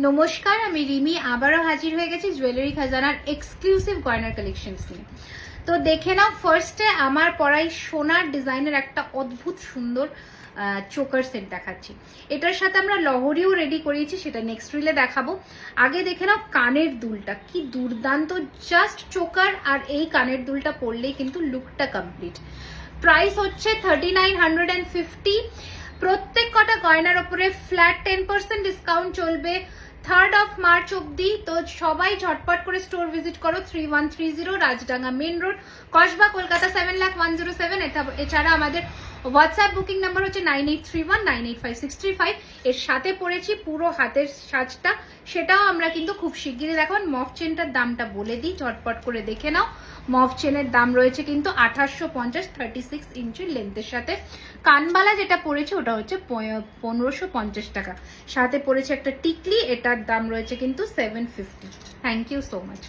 নমস্কার, আমি রিমি আবারও হাজির হয়ে গেছি জুয়েলারি খাজানার এক্সক্লুসিভ গয়নার কালেকশনস নিয়ে। তো দেখে নাও, ফার্স্টে আমার পরাই সোনার ডিজাইনের একটা অদ্ভুত সুন্দর চোকার সেট দেখাচ্ছি। এটার সাথে আমরা লহরিও রেডি করিয়েছি, সেটা নেক্সট রিলে দেখাবো। আগে দেখে নাও কানের দুলটা, কি দুর্দান্ত! জাস্ট চোকার আর এই কানের দুলটা পরলেই কিন্তু লুকটা কমপ্লিট। প্রাইস হচ্ছে 3950। প্রত্যেক কটা গয়নার ওপরে ফ্ল্যাট 10% ডিসকাউন্ট চলবে 3rd of March অব্দি। তো সবাই ঝটপট করে স্টোর ভিজিট করো। 3130 রাজডাঙ্গা মেন রোড, কসবা, কলকাতা 7,01,07। এছাড়া আমাদের হোয়াটসঅ্যাপ বুকিং নাম্বার হচ্ছে 9831985635। এর সাথে পড়েছি পুরো হাতের সাজটা, সেটাও আমরা কিন্তু খুব শিগগিরই দেখাবো। মফ চেনটার দামটা বলে দিই, ঝটপট করে দেখে নাও। মফ চেনের দাম রয়েছে কিন্তু 2850, 36 ইঞ্চির লেন্থের সাথে। কানবালা যেটা পড়েছে ওটা হচ্ছে 1550 টাকা। সাথে পড়েছে একটা টিকলি, এটার দাম রয়েছে কিন্তু 750। Thank you so much.